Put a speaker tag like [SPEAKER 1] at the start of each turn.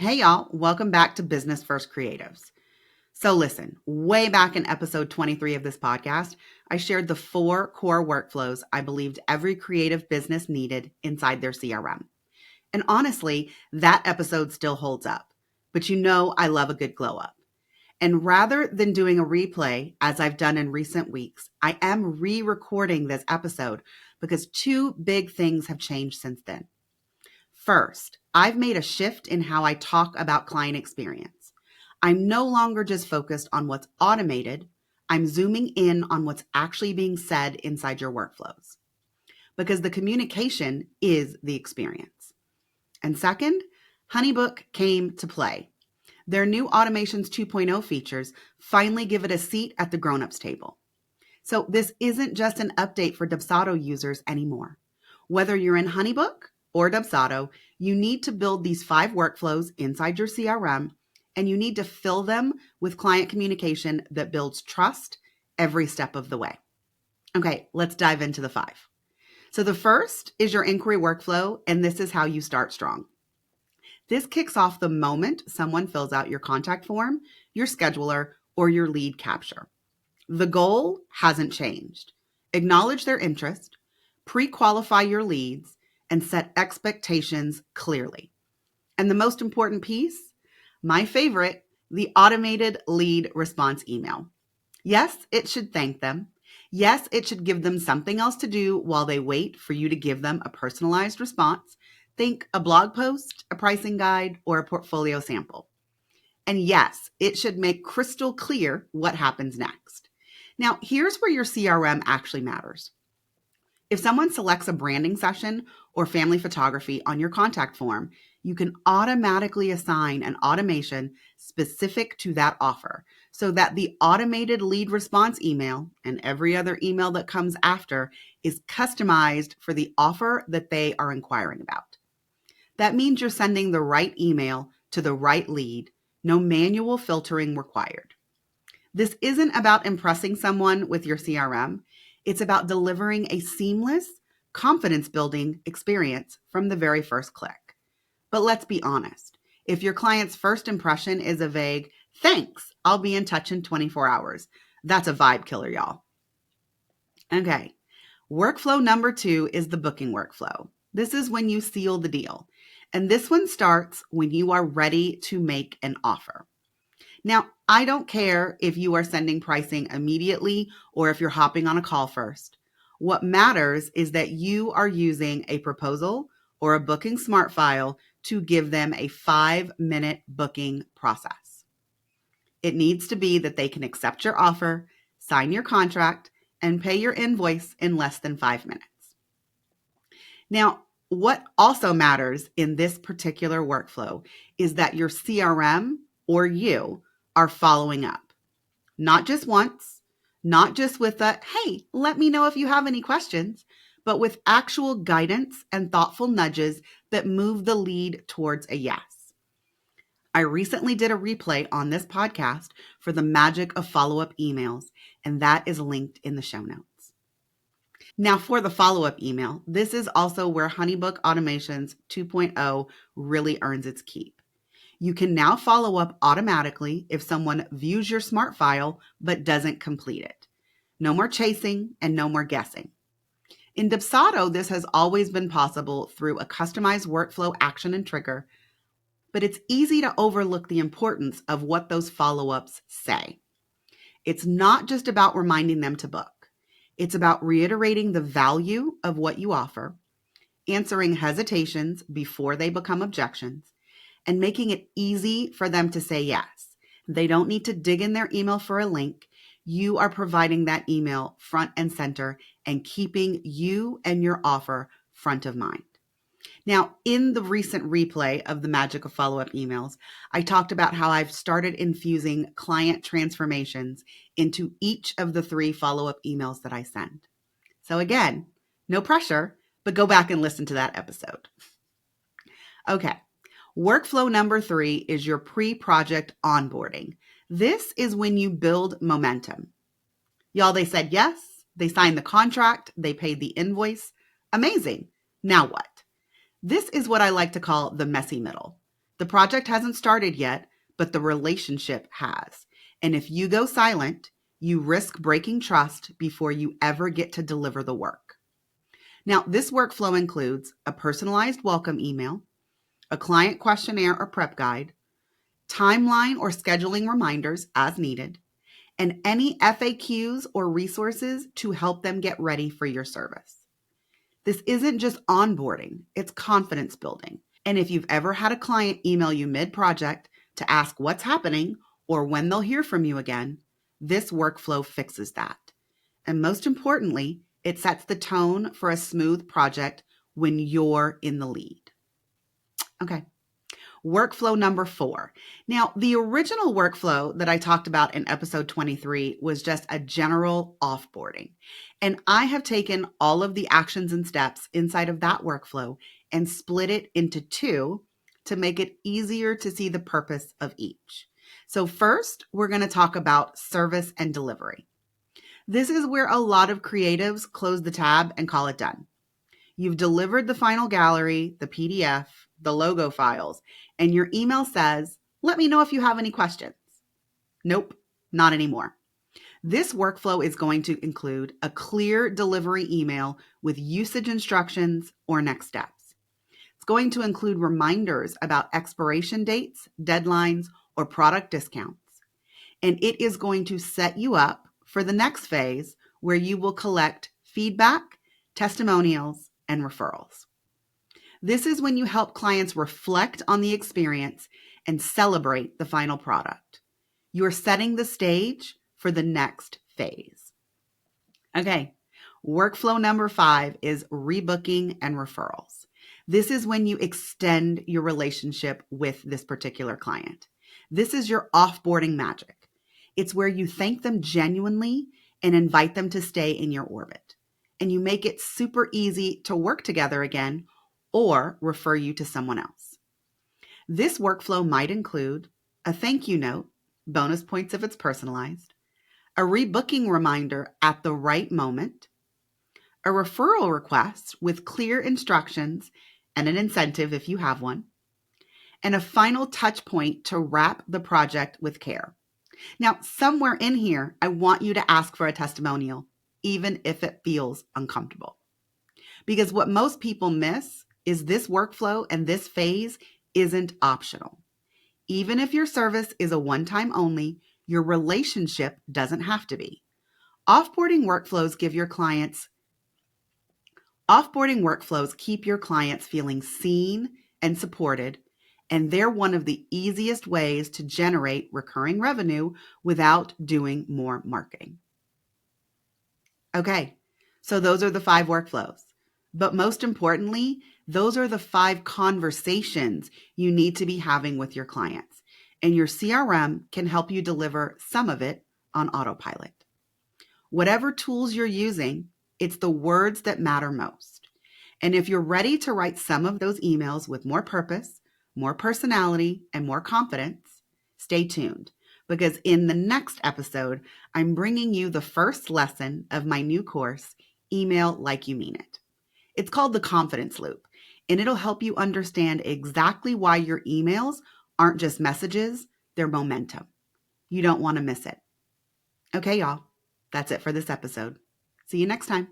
[SPEAKER 1] Hey y'all, welcome back to Business First Creatives. So listen, way back in episode 23 of this podcast, I shared the 4 core workflows I believed every creative business needed inside their CRM. And honestly, that episode still holds up. But you know I love a good glow up. And rather than doing a replay, as I've done in recent weeks, I am re-recording this episode because 2 big things have changed since then. First, I've made a shift in how I talk about client experience. I'm no longer just focused on what's automated. I'm zooming in on what's actually being said inside your workflows because the communication is the experience. And second, HoneyBook came to play. Their new Automations 2.0 features finally give it a seat at the grown-ups table. So this isn't just an update for Dubsado users anymore. Whether you're in HoneyBook or Dubsado, you need to build these 5 workflows inside your CRM, and you need to fill them with client communication that builds trust every step of the way. Okay, let's dive into the 5. So the first is your inquiry workflow, and this is how you start strong. This kicks off the moment someone fills out your contact form, your scheduler, or your lead capture. The goal hasn't changed. Acknowledge their interest, pre-qualify your leads, and set expectations clearly. And the most important piece, my favorite, the automated lead response email. Yes, it should thank them. Yes, it should give them something else to do while they wait for you to give them a personalized response. Think a blog post, a pricing guide, or a portfolio sample. And yes, it should make crystal clear what happens next. Now, here's where your CRM actually matters. If someone selects a branding session or family photography on your contact form, you can automatically assign an automation specific to that offer so that the automated lead response email and every other email that comes after is customized for the offer that they are inquiring about. That means you're sending the right email to the right lead, no manual filtering required. This isn't about impressing someone with your CRM. It's about delivering a seamless, confidence-building experience from the very first click. But let's be honest. If your client's first impression is a vague, "Thanks, I'll be in touch in 24 hours," that's a vibe killer, y'all. Okay, workflow number 2 is the booking workflow. This is when you seal the deal. And this one starts when you are ready to make an offer. Now, I don't care if you are sending pricing immediately or if you're hopping on a call first. What matters is that you are using a proposal or a booking smart file to give them a 5-minute booking process. It needs to be that they can accept your offer, sign your contract, and pay your invoice in less than 5 minutes. Now, what also matters in this particular workflow is that your CRM or you are following up. Not just once, not just with a, "Hey, let me know if you have any questions," but with actual guidance and thoughtful nudges that move the lead towards a yes. I recently did a replay on this podcast for the magic of follow-up emails, and that is linked in the show notes. Now for the follow-up email, this is also where HoneyBook Automations 2.0 really earns its keep. You can now follow up automatically if someone views your smart file but doesn't complete it. No more chasing and no more guessing. In Dubsado, this has always been possible through a customized workflow action and trigger, but it's easy to overlook the importance of what those follow-ups say. It's not just about reminding them to book. It's about reiterating the value of what you offer, answering hesitations before they become objections, and making it easy for them to say yes. They don't need to dig in their email for a link. You are providing that email front and center and keeping you and your offer front of mind. Now, in the recent replay of the magic of follow-up emails, I talked about how I've started infusing client transformations into each of the 3 follow-up emails that I send. So again, no pressure, but go back and listen to that episode. Okay. Workflow number 3 is your pre-project onboarding. This is when you build momentum. Y'all, they said yes, they signed the contract, they paid the invoice. Amazing. Now what? This is what I like to call the messy middle. The project hasn't started yet, but the relationship has. And if you go silent, you risk breaking trust before you ever get to deliver the work. Now, this workflow includes a personalized welcome email, a client questionnaire or prep guide, timeline or scheduling reminders as needed, and any FAQs or resources to help them get ready for your service. This isn't just onboarding, it's confidence building. And if you've ever had a client email you mid-project to ask what's happening or when they'll hear from you again, this workflow fixes that. And most importantly, it sets the tone for a smooth project when you're in the lead. Okay. Workflow number 4. Now, the original workflow that I talked about in episode 23 was just a general offboarding. And I have taken all of the actions and steps inside of that workflow and split it into 2 to make it easier to see the purpose of each. So first, we're going to talk about service and delivery. This is where a lot of creatives close the tab and call it done. You've delivered the final gallery, the PDF, the logo files, and your email says, let me know if you have any questions. Nope, not anymore. This workflow is going to include a clear delivery email with usage instructions or next steps. It's going to include reminders about expiration dates, deadlines, or product discounts. And it is going to set you up for the next phase where you will collect feedback, testimonials, and referrals. This is when you help clients reflect on the experience and celebrate the final product. You're setting the stage for the next phase. Okay, workflow number 5 is rebooking and referrals. This is when you extend your relationship with this particular client. This is your offboarding magic. It's where you thank them genuinely and invite them to stay in your orbit. And you make it super easy to work together again or refer you to someone else. This workflow might include a thank you note, bonus points if it's personalized, a rebooking reminder at the right moment, a referral request with clear instructions and an incentive if you have one, and a final touch point to wrap the project with care. Now, somewhere in here, I want you to ask for a testimonial, even if it feels uncomfortable. Because what most people miss is this workflow and this phase isn't optional. Even if your service is a one-time only, your relationship doesn't have to be. Offboarding workflows keep your clients feeling seen and supported, and they're one of the easiest ways to generate recurring revenue without doing more marketing. Okay, so those are the 5 workflows. But most importantly, those are the 5 conversations you need to be having with your clients. And your CRM can help you deliver some of it on autopilot. Whatever tools you're using, it's the words that matter most. And if you're ready to write some of those emails with more purpose, more personality, and more confidence, stay tuned. Because in the next episode, I'm bringing you the first lesson of my new course, Email Like You Mean It. It's called the Confidence Loop, and it'll help you understand exactly why your emails aren't just messages, they're momentum. You don't want to miss it. Okay, y'all, that's it for this episode. See you next time.